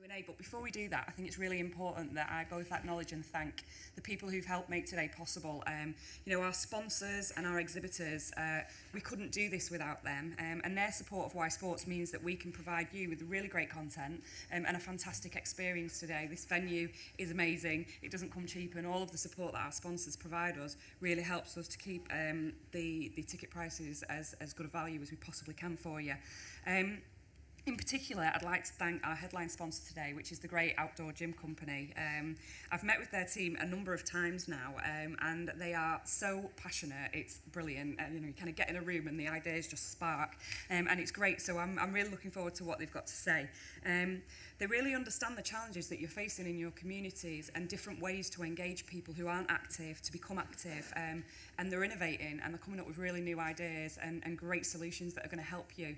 Q&A, but before we do that, I think it's really important that I both acknowledge and thank the people who've helped make today possible. Our sponsors and our exhibitors, we couldn't do this without them, and their support of Y Sports means that we can provide you with really great content and a fantastic experience today. This venue is amazing, it doesn't come cheap, and all of the support that our sponsors provide us really helps us to keep the ticket prices as good a value as we possibly can for you. In particular, I'd like to thank our headline sponsor today, which is the Great Outdoor Gym Company. I've met with their team a number of times now, and they are so passionate. It's brilliant. You kind of get in a room and the ideas just spark, and it's great. So I'm really looking forward to what they've got to say. They really understand the challenges that you're facing in your communities and different ways to engage people who aren't active to become active, and they're innovating and they're coming up with really new ideas and great solutions that are going to help you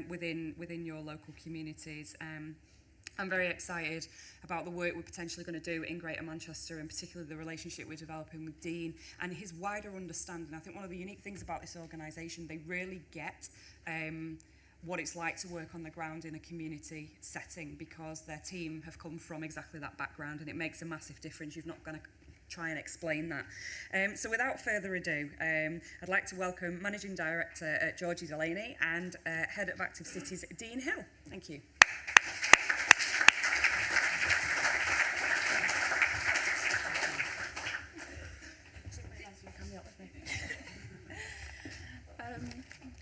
within your local communities. I'm very excited about the work we're potentially going to do in Greater Manchester, and particularly the relationship we're developing with Dean and his wider understanding. I think one of the unique things about this organisation, they really get what it's like to work on the ground in a community setting, because their team have come from exactly that background, and it makes a massive difference. You're not going to try and explain that. So without further ado, I'd like to welcome Managing Director Georgie Delaney and Head of Active Cities, Dean Hill. Thank you.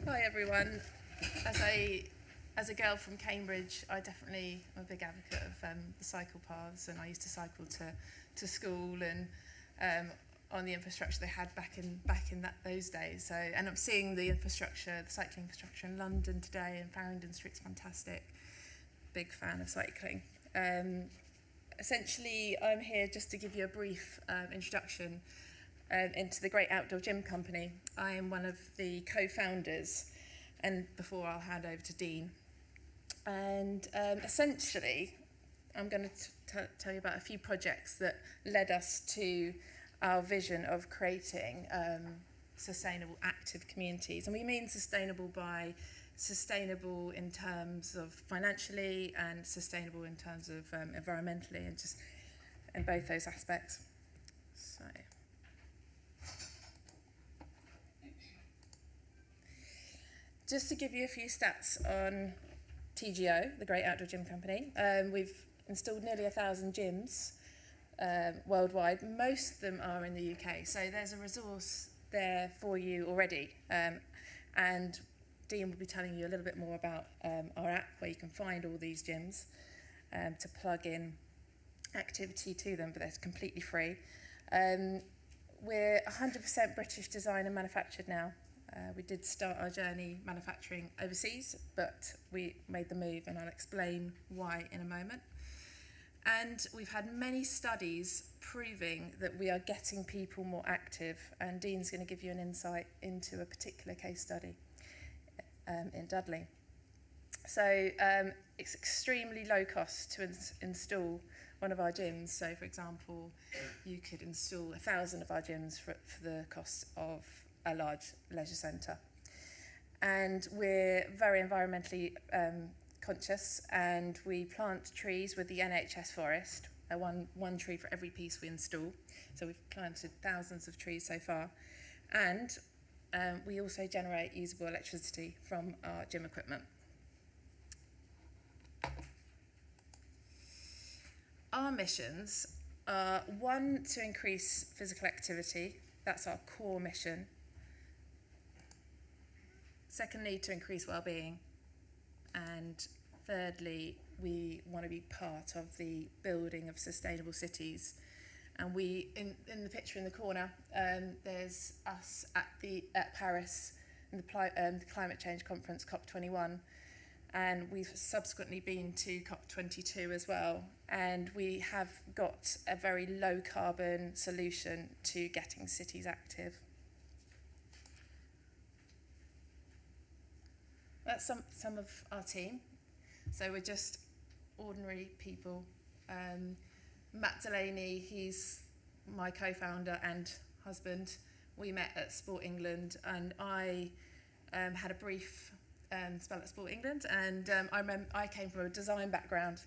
Hi everyone. As a girl from Cambridge, I definitely am a big advocate of the cycle paths, and I used to cycle to school and on the infrastructure they had back in those days. So, and I'm seeing the cycling infrastructure in London today, and Farringdon Street's fantastic. Big fan of cycling. Essentially, I'm here just to give you a brief introduction into the Great Outdoor Gym Company. I am one of the co-founders, and before I'll hand over to Dean. And essentially, I'm going to tell you about a few projects that led us to our vision of creating sustainable, active communities. And we mean sustainable by sustainable in terms of financially, and sustainable in terms of environmentally, and just in both those aspects. So, just to give you a few stats on TGO, the Great Outdoor Gym Company, we've installed nearly 1,000 gyms worldwide. Most of them are in the UK, so there's a resource there for you already. And Dean will be telling you a little bit more about our app, where you can find all these gyms to plug in activity to them, but they're completely free. We're 100% British designed and manufactured now. We did start our journey manufacturing overseas, but we made the move, and I'll explain why in a moment. And we've had many studies proving that we are getting people more active, and Dean's going to give you an insight into a particular case study in Dudley. So it's extremely low cost to install one of our gyms. So, for example, you could install 1,000 of our gyms for the cost of a large leisure centre. And we're very environmentally conscious, and we plant trees with the NHS forest, one tree for every piece we install. So we've planted thousands of trees so far. And we also generate usable electricity from our gym equipment. Our missions are, one, to increase physical activity. That's our core mission. Secondly, to increase well-being. And thirdly, we want to be part of the building of sustainable cities. And we, in the picture in the corner, there's us at Paris in the climate change conference, COP21. And we've subsequently been to COP22 as well. And we have got a very low carbon solution to getting cities active. That's some of our team. So we're just ordinary people. Matt Delaney, he's my co-founder and husband. We met at Sport England, and I had a brief spell at Sport England, and I remember I came from a design background,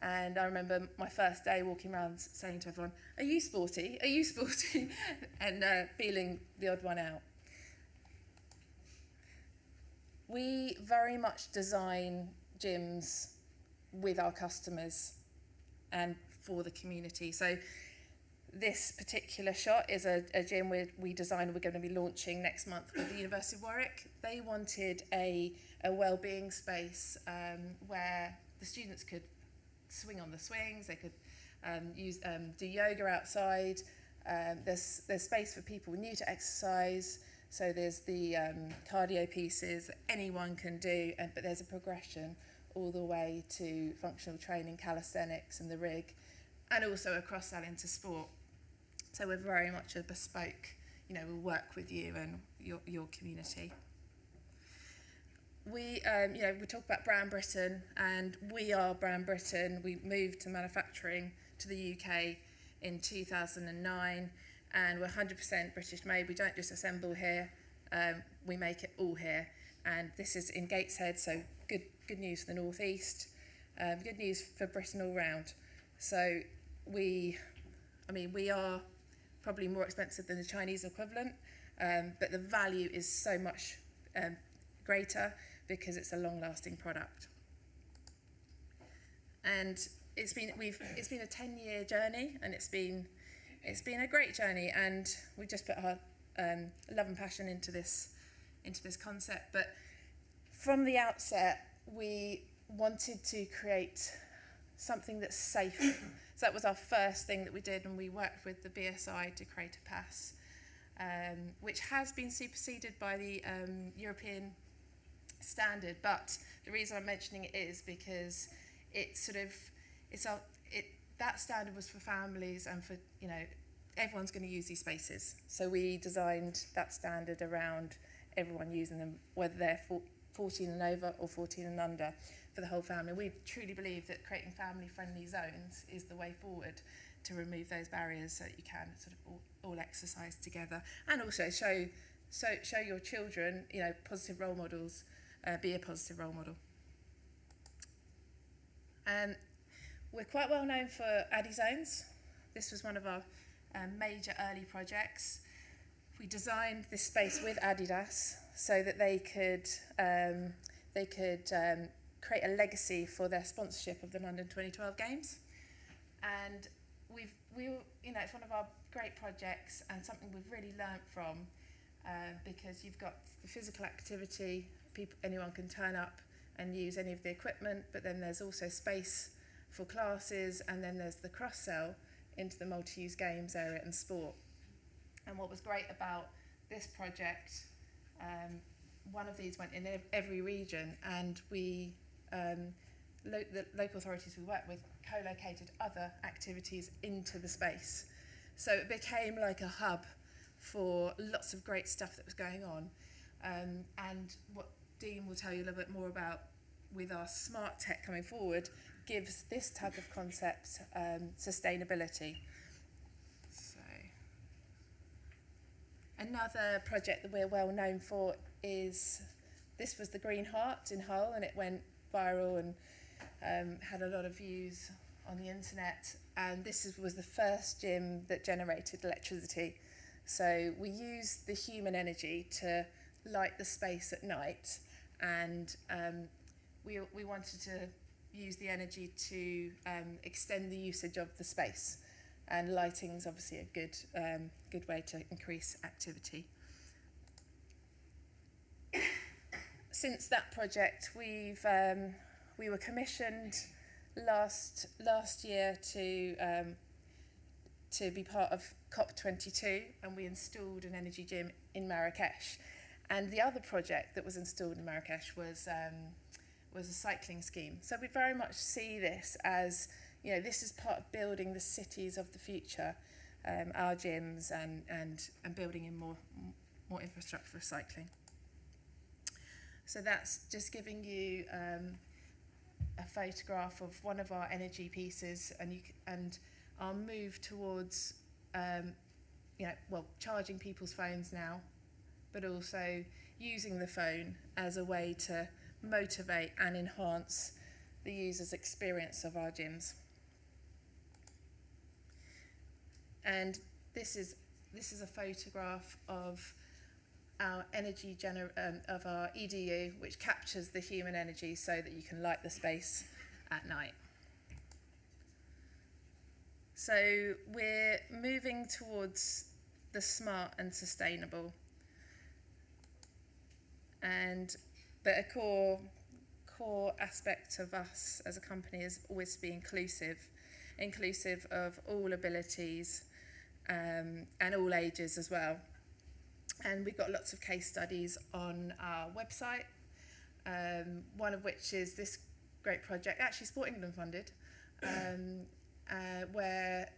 And I remember my first day walking around saying to everyone, "Are you sporty? Are you sporty?" and feeling the odd one out. We very much design gyms with our customers and for the community. So this particular shot is a gym we designed, we're going to be launching next month with the University of Warwick. They wanted a wellbeing space where the students could swing on the swings, they could do yoga outside. There's space for people new to exercise. So there's the cardio pieces that anyone can do, but there's a progression all the way to functional training, calisthenics and the rig, and also a cross-sell into sport. So we're very much a bespoke, we'll work with you and your community. We talk about Brand Britain, and we are Brand Britain. We moved to manufacturing to the UK in 2009, and we're 100% British made. We don't just assemble here, we make it all here. And this is in Gateshead, so good news for the North East, good news for Britain all round. So we are probably more expensive than the Chinese equivalent, but the value is so much greater because it's a long-lasting product. And it's been a 10-year journey, and it's been a great journey, and we've just put our love and passion into this concept. But from the outset, we wanted to create something that's safe. So that was our first thing that we did, and we worked with the BSI to create a pass, which has been superseded by the European standard. But the reason I'm mentioning it is because that standard was for families and for everyone's going to use these spaces. So we designed that standard around everyone using them, whether they're 14 and over or 14 and under, for the whole family. We truly believe that creating family-friendly zones is the way forward to remove those barriers so that you can sort of all exercise together, and also show your children, positive role models, be a positive role model. We're quite well known for Addy Zones. This was one of our major early projects. We designed this space with Adidas so that they could create a legacy for their sponsorship of the London 2012 Games. And it's one of our great projects and something we've really learnt from, because you've got the physical activity, anyone can turn up and use any of the equipment, but then there's also space for classes, and then there's the cross-sell into the multi-use games area and sport. And what was great about this project, one of these went in every region, and the local authorities we work with co-located other activities into the space. So it became like a hub for lots of great stuff that was going on. And what Dean will tell you a little bit more about with our smart tech coming forward gives this type of concept sustainability. So another project that we're well known for is, this was the Green Heart in Hull, and it went viral and had a lot of views on the internet. And this was the first gym that generated electricity. So we used the human energy to light the space at night, and we wanted to use the energy to extend the usage of the space. And lighting is obviously a good way to increase activity. Since that project, we were commissioned last year to be part of COP22, and we installed an energy gym in Marrakesh. And the other project that was installed in Marrakesh was a cycling scheme. So we very much see this as, this is part of building the cities of the future, our gyms, and building in more infrastructure for cycling. So that's just giving you a photograph of one of our energy pieces, and our move towards charging people's phones now, but also using the phone as a way to motivate and enhance the user's experience of our gyms. And this is a photograph of our of our EDU, which captures the human energy so that you can light the space at night. So we're moving towards the smart and sustainable. But a core aspect of us as a company is always to be inclusive of all abilities and all ages as well. And we've got lots of case studies on our website, one of which is this great project, actually Sport England funded, where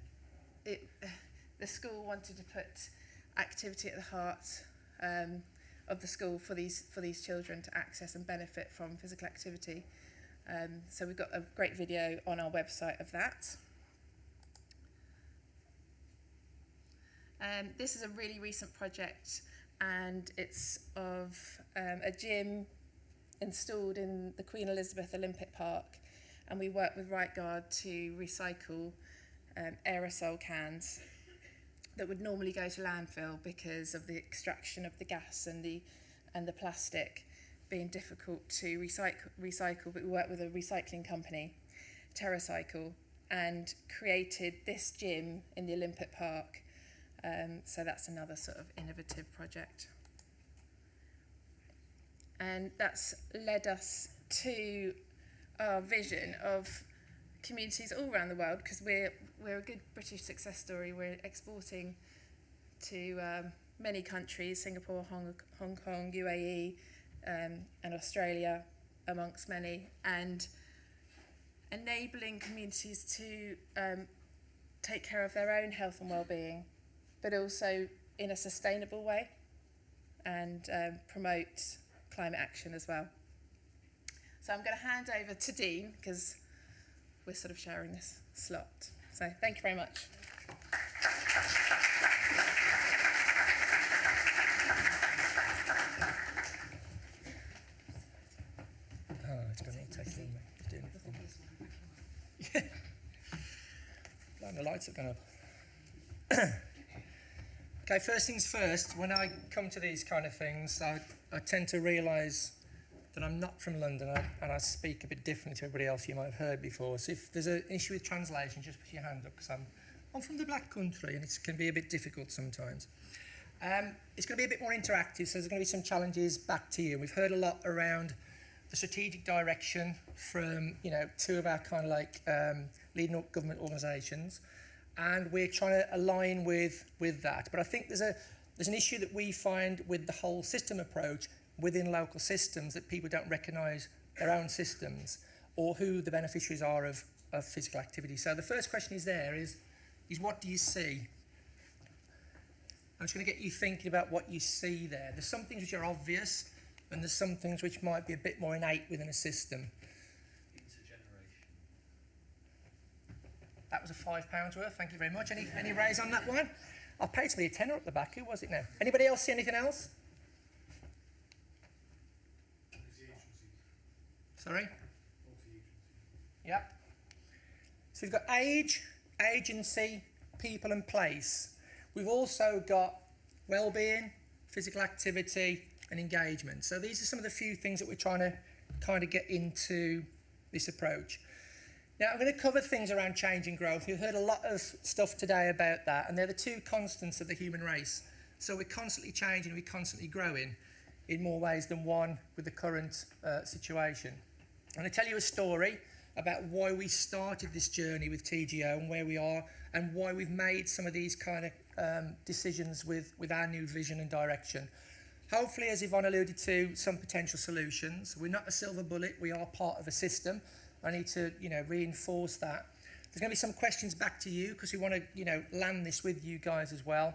the school wanted to put activity at the heart of the school for these children to access and benefit from physical activity. So we've got a great video on our website of that. This is a really recent project, and it's of a gym installed in the Queen Elizabeth Olympic Park, and we work with Right Guard to recycle aerosol cans that would normally go to landfill because of the extraction of the gas and the plastic being difficult to recycle. But we work with a recycling company, TerraCycle, and created this gym in the Olympic Park. So that's another sort of innovative project. And that's led us to our vision of communities all around the world, because we're a good British success story. We're exporting to many countries, Singapore, Hong Kong, UAE, and Australia, amongst many, and enabling communities to take care of their own health and well-being, but also in a sustainable way, and promote climate action as well. So I'm going to hand over to Dean, because we're sort of sharing this slot. So thank you very much. Oh, it's going to take a minute. Doing it for me. Yeah. The lights are going up. Okay, first things first, when I come to these kind of things, I tend to realise that I'm not from London, and I speak a bit differently to everybody else you might have heard before. So if there's an issue with translation, just put your hand up, because I'm from the Black Country, and it can be a bit difficult sometimes. It's going to be a bit more interactive, so there's going to be some challenges back to you. We've heard a lot around the strategic direction from two of our kind of like leading government organisations, and we're trying to align with that. But I think there's an issue that we find with the whole system approach within local systems, that people don't recognise their own systems or who the beneficiaries are of physical activity. So the first question is what do you see? I'm just going to get you thinking about what you see there. There's some things which are obvious, and there's some things which might be a bit more innate within a system. Intergeneration. That was a £5 worth. Thank you very much. Any raise on that one? I'll pay somebody a tenner up the back. Who was it now? Anybody else see anything else? Sorry? Yep. So we've got age, agency, people and place. We've also got well-being, physical activity and engagement. So these are some of the few things that we're trying to kind of get into this approach. Now I'm going to cover things around change and growth. You've heard a lot of stuff today about that, and they're the two constants of the human race. So we're constantly changing, we're constantly growing in more ways than one with the current situation. I'm going to tell you a story about why we started this journey with TGO and where we are, and why we've made some of these kind of decisions with our new vision and direction. Hopefully, as Yvonne alluded to, some potential solutions. We're not a silver bullet, we are part of a system. I need to reinforce that. There's going to be some questions back to you, because we want to land this with you guys as well.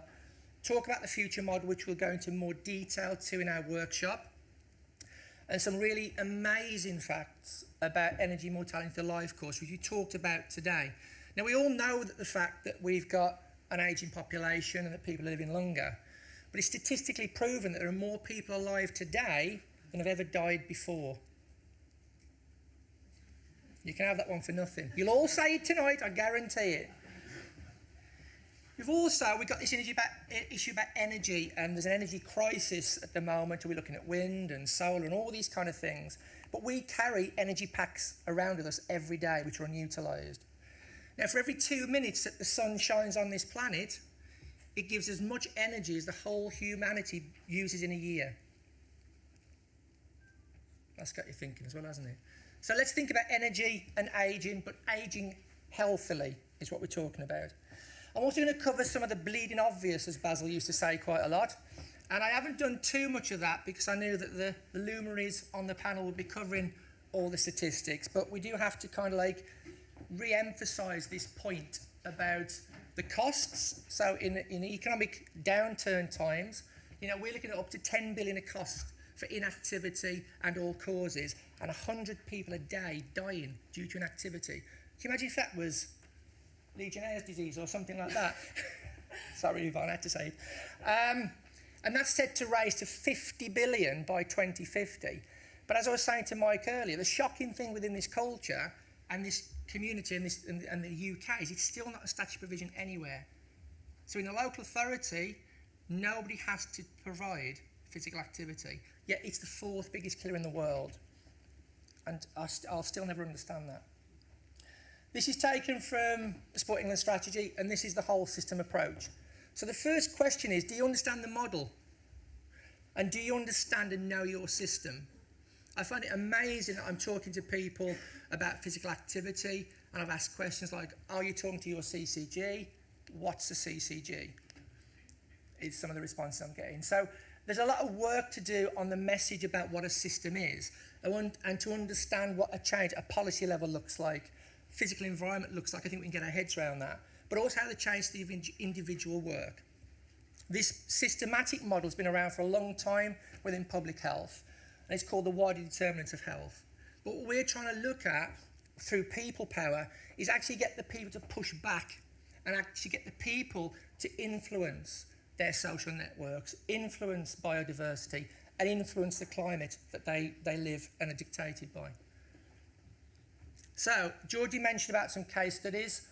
Talk about the future model, which we'll go into more detail to in our workshop. And some really amazing facts about energy mortality, the life course, which you talked about today. Now, we all know that the fact that we've got an ageing population and that people are living longer, but it's statistically proven that there are more people alive today than have ever died before. You can have that one for nothing. You'll all say it tonight, I guarantee it. We've got this issue about energy, and there's an energy crisis at the moment. We're looking at wind and solar and all these kind of things. But we carry energy packs around with us every day, which are unutilised. Now, for every 2 minutes that the sun shines on this planet, it gives as much energy as the whole humanity uses in a year. That's got you thinking as well, hasn't it? So let's think about energy and ageing, but ageing healthily is what we're talking about. I'm also going to cover some of the bleeding obvious, as Basil used to say quite a lot. And I haven't done too much of that because I knew that the luminaries on the panel would be covering all the statistics. But we do have to kind of like re-emphasise this point about the costs. So in economic downturn times, we're looking at up to 10 billion a cost for inactivity and all causes, and 100 people a day dying due to inactivity. Can you imagine if that was Legionnaire's disease or something like that? Sorry, Yvonne, I had to say it. And that's set to rise to 50 billion by 2050. But as I was saying to Mike earlier, the shocking thing within this culture and this community and the UK is it's still not a statutory provision anywhere. So in a local authority, nobody has to provide physical activity. Yet it's the 4th biggest killer in the world. And I'll still never understand that. This is taken from the Sport England strategy, and this is the whole system approach. So the first question is, do you understand the model? And do you understand and know your system? I find it amazing that I'm talking to people about physical activity, and I've asked questions like, are you talking to your CCG? What's the CCG? Is some of the responses I'm getting. So there's a lot of work to do on the message about what a system is, and to understand what a change at a policy level looks like, physical environment looks like. I think we can get our heads around that. But also how the change to the individual work. This systematic model has been around for a long time within public health, and it's called the wider determinants of health. But what we're trying to look at through people power is actually get the people to push back and actually get the people to influence their social networks, influence biodiversity, and influence the climate that they live and are dictated by. So, Georgie mentioned about some case studies,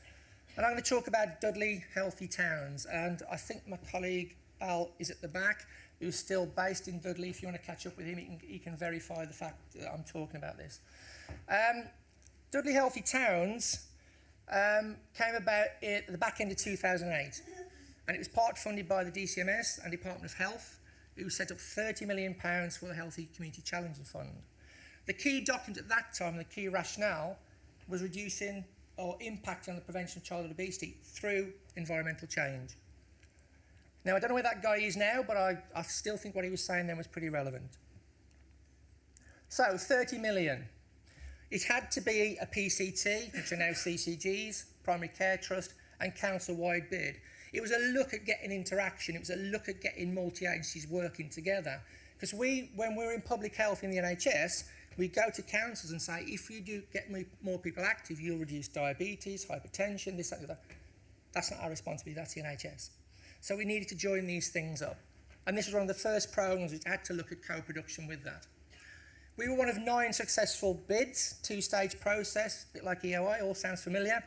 and I'm going to talk about Dudley Healthy Towns, and I think my colleague Al is at the back, who's still based in Dudley. If you want to catch up with him, he can verify the fact that I'm talking about this. Dudley Healthy Towns came about at the back end of 2008, and it was part funded by the DCMS and Department of Health, who set up £30 million for the Healthy Community Challenging Fund. The key document at that time, the key rationale, was reducing or impacting on the prevention of childhood obesity through environmental change. Now, I don't know where that guy is now, but I still think what he was saying then was pretty relevant. So, 30 million. It had to be a PCT, which are now CCGs, Primary Care Trust, and council-wide bid. It was a look at getting interaction. It was a look at getting multi-agencies working together. Because when we're in public health in the NHS, we go to councils and say, if you do get more people active, you'll reduce diabetes, hypertension, this, that, and that. That's not our responsibility, that's the NHS. So we needed to join these things up. And this was one of the first programmes which had to look at co-production with that. We were one of 9 successful bids, 2-stage process, a bit like EOI, all sounds familiar.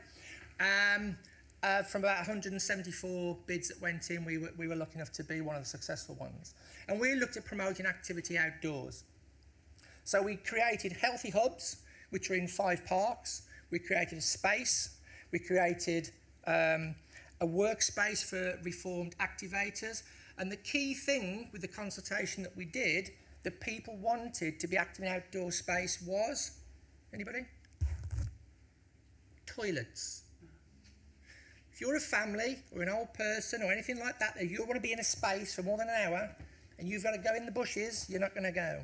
From about 174 bids that went in, we were lucky enough to be one of the successful ones. And we looked at promoting activity outdoors. So we created healthy hubs, which are in 5 parks. We created a space. We created a workspace for reformed activators. And the key thing with the consultation that we did, that people wanted to be active in outdoor space was, anybody? Toilets. If you're a family or an old person or anything like that, if you want to be in a space for more than an hour and you've got to go in the bushes, you're not going to go.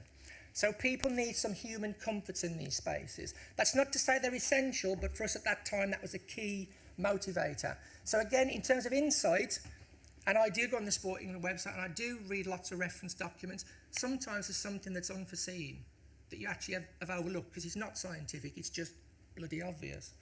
So people need some human comforts in these spaces. That's not to say they're essential, but for us at that time, that was a key motivator. So again, in terms of insight, and I do go on the Sport England website and I do read lots of reference documents, sometimes there's something that's unforeseen that you actually have overlooked because it's not scientific, it's just bloody obvious.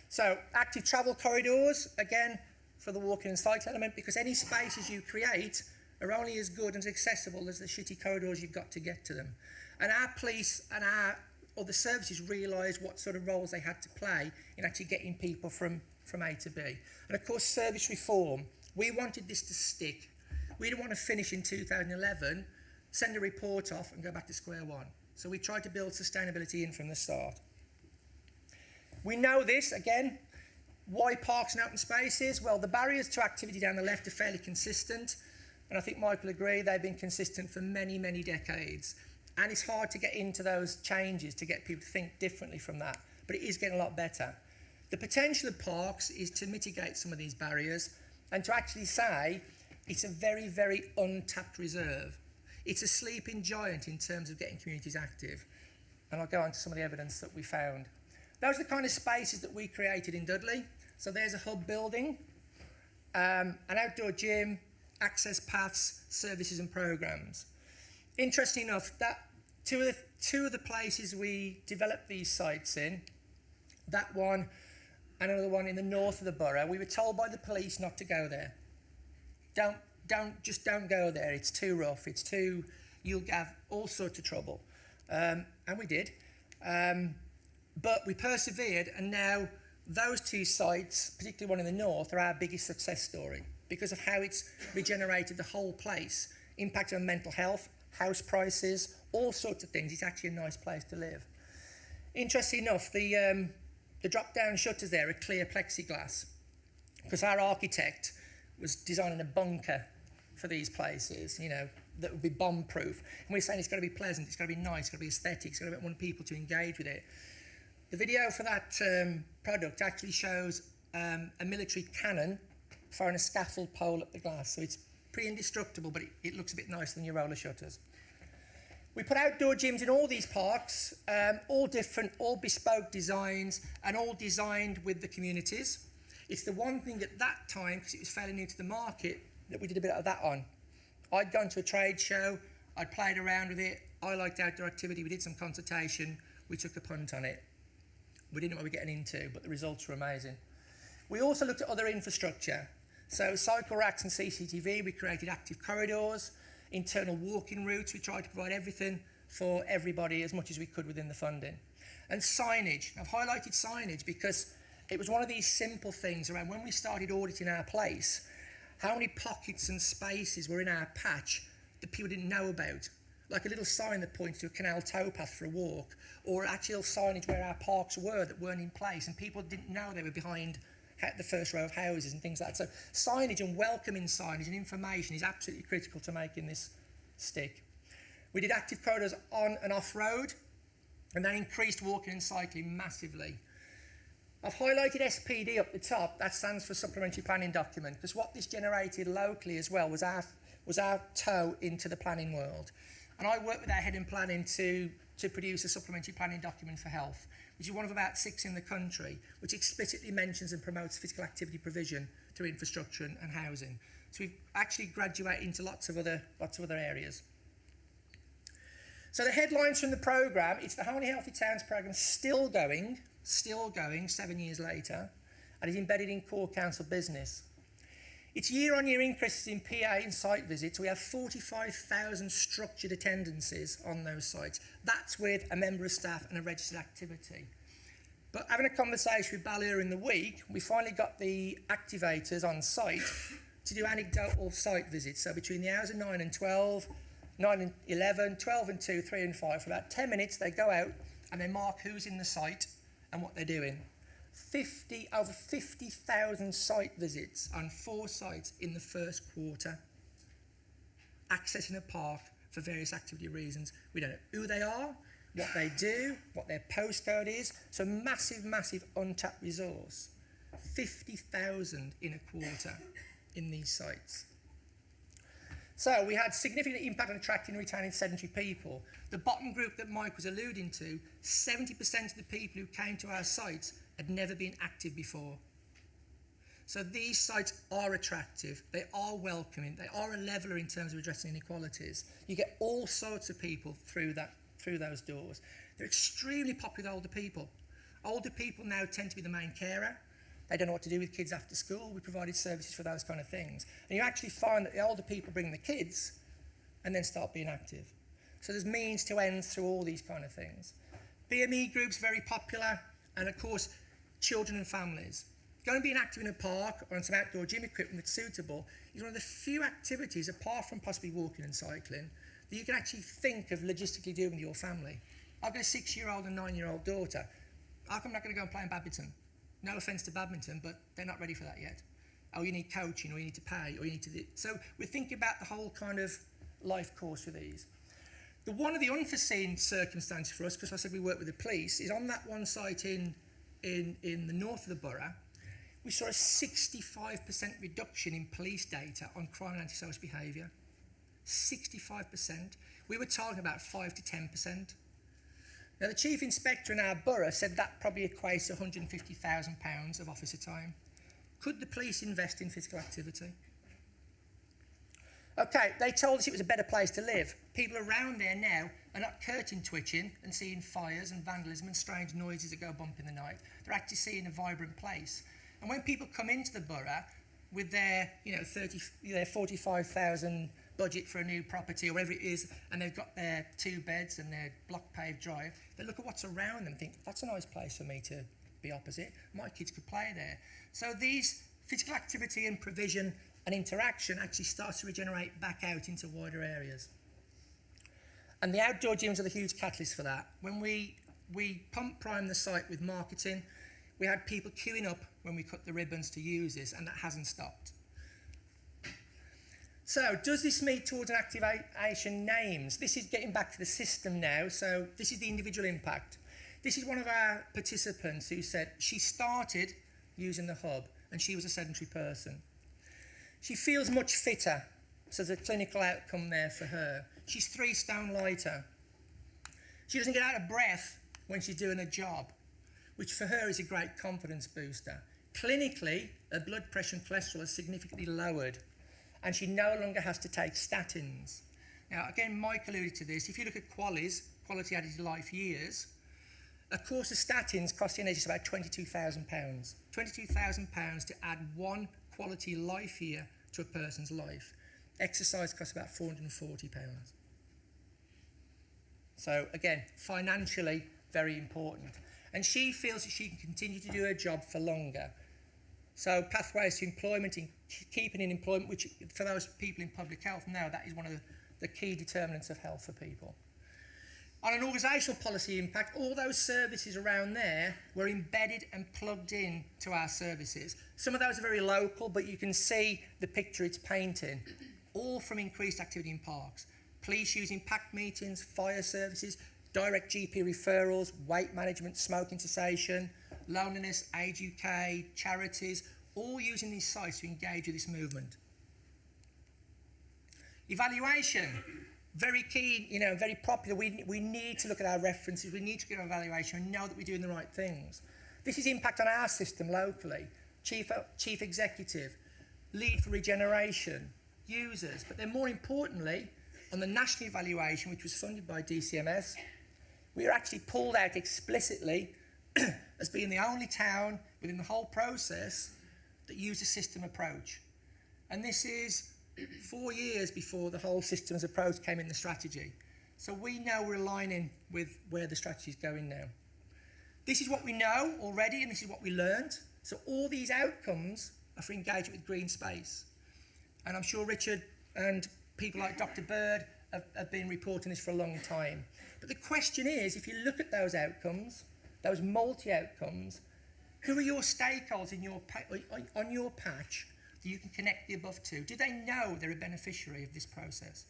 So active travel corridors, again, for the walking and cycle element, because any spaces you create are only as good and as accessible as the shitty corridors you've got to get to them. And our police and our or the services realised what sort of roles they had to play in actually getting people from A to B. And of course, service reform. We wanted this to stick. We didn't want to finish in 2011, send a report off and go back to square one. So we tried to build sustainability in from the start. We know this, again, why parks and open spaces? Well, the barriers to activity down the left are fairly consistent, and I think Mike will agree they've been consistent for many, many decades. And it's hard to get into those changes to get people to think differently from that, but it is getting a lot better. The potential of parks is to mitigate some of these barriers and to actually say it's a very, very untapped reserve. It's a sleeping giant in terms of getting communities active. And I'll go on to some of the evidence that we found. Those are the kind of spaces that we created in Dudley. So there's a hub building, an outdoor gym, access paths, services and programmes. Interesting enough, that two of the places we developed these sites in, that one and another one in the north of the borough, we were told by the police not to go there. Don't go there. It's too rough. You'll have all sorts of trouble. And we did. But we persevered, and now those two sites, particularly one in the north, are our biggest success story because of how it's regenerated the whole place, impacted on mental health, house prices, all sorts of things. It's actually a nice place to live. Interesting enough, the drop-down shutters there are clear plexiglass because our architect was designing a bunker for these places, that would be bomb-proof. And we're saying it's got to be pleasant, it's got to be nice, it's got to be aesthetic, it's got to want people to engage with it. The video for that product actually shows a military cannon firing a scaffold pole up the glass. So it's pretty indestructible, but it looks a bit nicer than your roller shutters. We put outdoor gyms in all these parks, all different, all bespoke designs, and all designed with the communities. It's the one thing at that time, because it was fairly new to the market, that we did a bit of that on. I'd gone to a trade show, I'd played around with it, I liked outdoor activity, we did some consultation, we took a punt on it. We didn't know what we were getting into, but the results were amazing. We also looked at other infrastructure. So cycle racks and CCTV, we created active corridors, internal walking routes, we tried to provide everything for everybody as much as we could within the funding. And signage. I've highlighted signage because it was one of these simple things around when we started auditing our place, how many pockets and spaces were in our patch that people didn't know about. Like a little sign that points to a canal towpath for a walk, or actual signage where our parks were that weren't in place, and people didn't know they were behind the first row of houses and things like that. So signage and welcoming signage and information is absolutely critical to making this stick. We did active corridors on and off road, and that increased walking and cycling massively. I've highlighted SPD up the top. That stands for Supplementary Planning Document, because what this generated locally as well was our toe into the planning world. And I worked with our head in planning to produce a supplementary planning document for health, which is one of about 6 in the country, which explicitly mentions and promotes physical activity provision through infrastructure and housing. So we've actually graduated into lots of other areas. So the headlines from the programme, it's the Harmony Healthy Towns programme still going 7 years later, and is embedded in core council business. It's year-on-year increases in PA and site visits. We have 45,000 structured attendances on those sites. That's with a member of staff and a registered activity. But having a conversation with Ballier in the week, we finally got the activators on site to do anecdotal site visits. So between the hours of 9 and 12, 9 and 11, 12 and 2, 3 and 5, for about 10 minutes they go out and they mark who's in the site and what they're doing. Over 50,000 site visits on 4 sites in the first quarter. Accessing a park for various activity reasons. We don't know who they are, what they do, what their postcode is. So massive, massive untapped resource. 50,000 in a quarter in these sites. So we had significant impact on attracting and retaining sedentary people. The bottom group that Mike was alluding to, 70% of the people who came to our sites had never been active before. So these sites are attractive, they are welcoming, they are a leveller in terms of addressing inequalities. You get all sorts of people through those doors. They're extremely popular with older people. Older people now tend to be the main carer. They don't know what to do with kids after school. We provided services for those kind of things. And you actually find that the older people bring the kids and then start being active. So there's means to ends through all these kind of things. BME groups very popular, and of course, children and families. Going and being active in a park or on some outdoor gym equipment that's suitable is one of the few activities, apart from possibly walking and cycling, that you can actually think of logistically doing with your family. I've got a 6-year-old and 9-year-old daughter. How come I'm not going to go and play in badminton? No offence to badminton, but they're not ready for that yet. Oh, you need coaching, or you need to pay, or you need to do... So we're thinking about the whole kind of life course for these. One of the unforeseen circumstances for us, because I said we work with the police, is on that one site in the north of the borough, we saw a 65% reduction in police data on crime and antisocial behaviour. 65%. We were talking about 5 to 10%. Now, the Chief Inspector in our borough said that probably equates to £150,000 of officer time. Could the police invest in physical activity? Okay, they told us it was a better place to live. People around there now are not curtain twitching and seeing fires and vandalism and strange noises that go bump in the night. They're actually seeing a vibrant place. And when people come into the borough with their, their 45,000 budget for a new property or whatever it is, and they've got their 2 beds and their block paved drive, they look at what's around them and think, that's a nice place for me to be opposite. My kids could play there. So these physical activity and provision and interaction actually starts to regenerate back out into wider areas. And the outdoor gyms are the huge catalyst for that. When we pump prime the site with marketing, we had people queuing up when we cut the ribbons to use this, and that hasn't stopped. So, does this meet towards an activation names? This is getting back to the system now, so this is the individual impact. This is one of our participants who said she started using the hub and she was a sedentary person. She feels much fitter, so there's a clinical outcome there for her. She's 3 stone lighter. She doesn't get out of breath when she's doing a job, which for her is a great confidence booster. Clinically, her blood pressure and cholesterol are significantly lowered, and she no longer has to take statins. Now, again, Mike alluded to this. If you look at QALYs, quality added life years, a course of statins costs the NHS about £22,000. £22,000 to add 1 quality life year to a person's life. Exercise costs about £440. So, again, financially, very important. And she feels that she can continue to do her job for longer. So pathways to employment, in keeping in employment, which for those people in public health now, that is one of the key determinants of health for people. On an organisational policy impact, all those services around there were embedded and plugged in to our services. Some of those are very local, but you can see the picture it's painting, all from increased activity in parks. Police using packed meetings, fire services, direct GP referrals, weight management, smoking cessation, loneliness, Age UK, charities, all using these sites to engage with this movement. Evaluation, very key, very popular. We need to look at our references, we need to get our evaluation and know that we're doing the right things. This is impact on our system locally. Chief executive, lead for regeneration, users, but then more importantly, on the national evaluation, which was funded by DCMS, we were actually pulled out explicitly as being the only town within the whole process that used a system approach. And this is 4 years before the whole systems approach came in the strategy. So we know we're aligning with where the strategy is going now. This is what we know already, and this is what we learned. So all these outcomes are for engagement with green space. And I'm sure Richard and people like Dr. Bird have been reporting this for a long time. But the question is, if you look at those outcomes, those multi-outcomes, who are your stakeholders on your patch that you can connect the above to? Do they know they're a beneficiary of this process?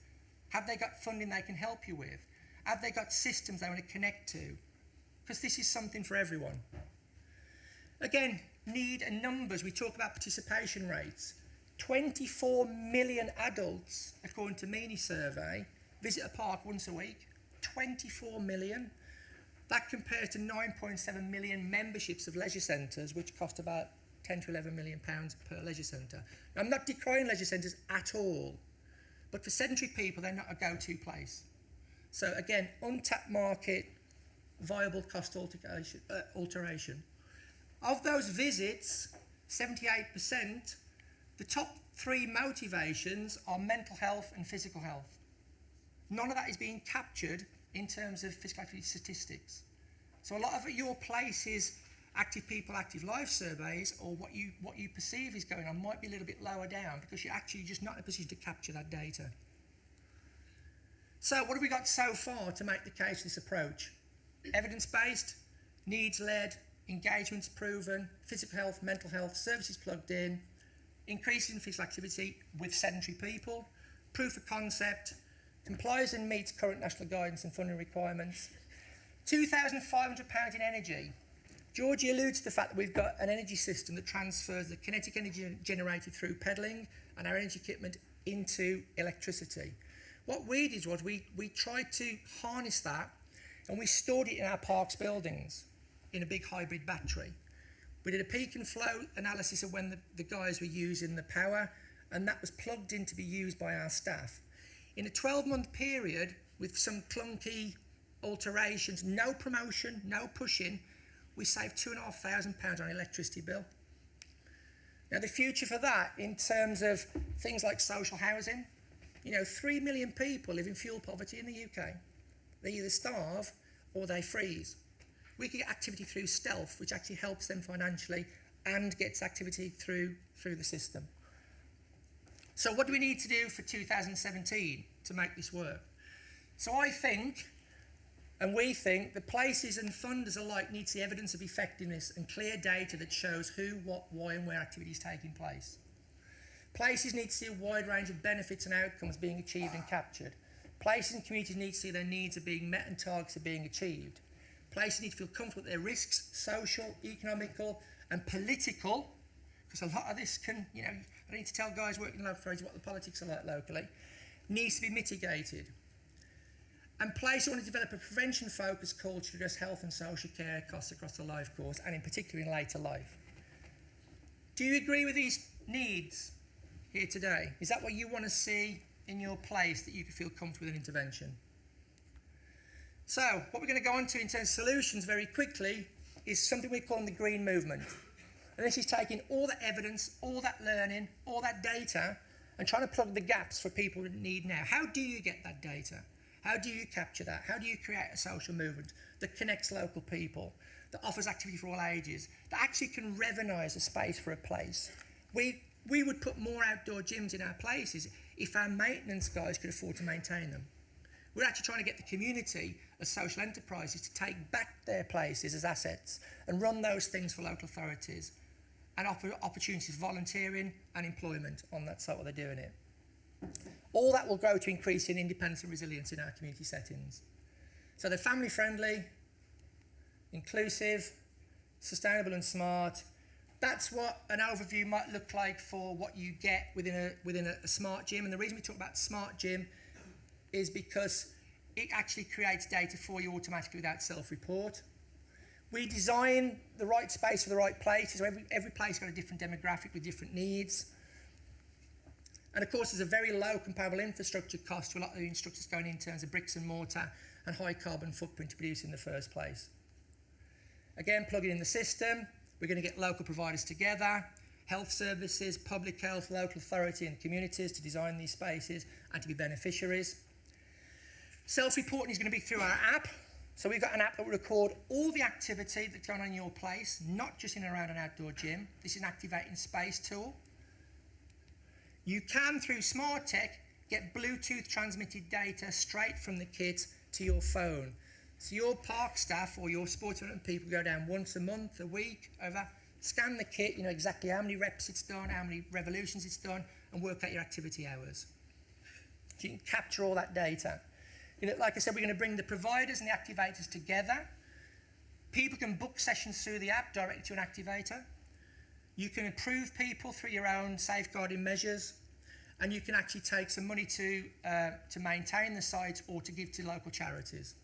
Have they got funding they can help you with? Have they got systems they want to connect to? Because this is something for everyone. Again, need and numbers. We talk about participation rates. 24 million adults, according to Meany survey, visit a park once a week. 24 million. That compares to 9.7 million memberships of leisure centres, which cost about £10 to £11 million per leisure centre. Now, I'm not decrying leisure centres at all, but for sedentary people, they're not a go-to place. So again, untapped market, viable cost alteration. Of those visits, 78%, the top 3 motivations are mental health and physical health. None of that is being captured in terms of physical activity statistics. So a lot of your places, active people, active life surveys, or what you perceive is going on might be a little bit lower down because you're actually just not in a position to capture that data. So what have we got so far to make the case for this approach? Evidence-based, needs-led, engagements proven, physical health, mental health, services plugged in, increase in physical activity with sedentary people, proof of concept, complies and meets current national guidance and funding requirements, £2,500 in energy. Georgie alludes to the fact that we've got an energy system that transfers the kinetic energy generated through pedalling and our energy equipment into electricity. What we did was we tried to harness that and we stored it in our parks buildings in a big hybrid battery. We did a peak and flow analysis of when the guys were using the power, and that was plugged in to be used by our staff. In a 12-month period, with some clunky alterations, no promotion, no pushing, we saved £2,500 on electricity bill. Now the future for that, in terms of things like social housing, 3 million people live in fuel poverty in the UK. They either starve or they freeze. We can get activity through Stealth, which actually helps them financially and gets activity through the system. So what do we need to do for 2017 to make this work? So I think, and we think, the places and funders alike need to see evidence of effectiveness and clear data that shows who, what, why and where activity is taking place. Places need to see a wide range of benefits and outcomes being achieved and captured. Places and communities need to see their needs are being met and targets are being achieved. Places need to feel comfortable with their risks, social, economical and political, because a lot of this can, I need to tell guys working in local authorities what the politics are like locally, needs to be mitigated. And places want to develop a prevention-focused culture to address health and social care costs across the life course, and in particular in later life. Do you agree with these needs here today? Is that what you want to see in your place, that you can feel comfortable with an intervention? So, what we're going to go on to in terms of solutions very quickly is something we're calling the green movement. And this is taking all that evidence, all that learning, all that data, and trying to plug the gaps for people that need now. How do you get that data? How do you capture that? How do you create a social movement that connects local people, that offers activity for all ages, that actually can revenise a space for a place? We would put more outdoor gyms in our places if our maintenance guys could afford to maintain them. We're actually trying to get the community as social enterprises to take back their places as assets and run those things for local authorities and offer opportunities for volunteering and employment on that site while they're doing it. All that will grow to increase in independence and resilience in our community settings. So they're family friendly, inclusive, sustainable and smart. That's what an overview might look like for what you get within a smart gym. And the reason we talk about smart gym is because it actually creates data for you automatically without self-report. We design the right space for the right place. So every place has got a different demographic with different needs. And of course, there's a very low comparable infrastructure cost to a lot of the infrastructures going in terms of bricks and mortar and high carbon footprint to produce in the first place. Again, plugging in the system, we're going to get local providers together, health services, public health, local authority and communities to design these spaces and to be beneficiaries. Self-reporting is going to be through our app. So we've got an app that will record all the activity that's going on in your place, not just in and around an outdoor gym. This is an activating space tool. You can, through Smart Tech, get Bluetooth transmitted data straight from the kit to your phone. So your park staff or your sports development people go down once a month, a week, scan the kit, you know exactly how many reps it's done, how many revolutions it's done, and work out your activity hours. So you can capture all that data. Like I said, we're going to bring the providers and the activators together. People can book sessions through the app directly to an activator. You can approve people through your own safeguarding measures, and you can actually take some money to maintain the site or to give to local charities.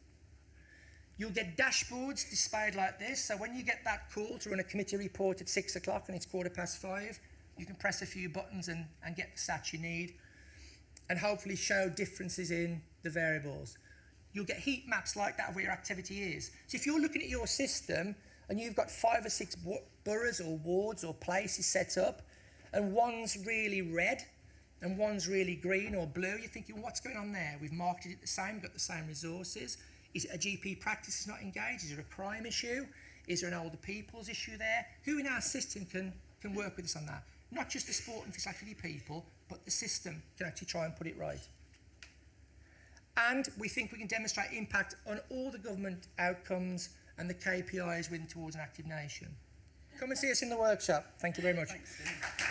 You'll get dashboards displayed like this, so when you get that call to run a committee report at 6 o'clock and it's 5:15, you can press a few buttons and get the stats you need, and hopefully show differences in the variables. You'll get heat maps like that of where your activity is. So if you're looking at your system and you've got 5 or 6 boroughs or wards or places set up, and one's really red and one's really green or blue, you're thinking, what's going on there? We've marketed it the same, we've got the same resources. Is it a GP practice that's not engaged? Is there a crime issue? Is there an older people's issue there? Who in our system can work with us on that? Not just the sport and physical activity people, but the system can actually try and put it right. And we think we can demonstrate impact on all the government outcomes and the KPIs within towards an active nation. Come and see us in the workshop. Thank you very much. Thanks, Steve.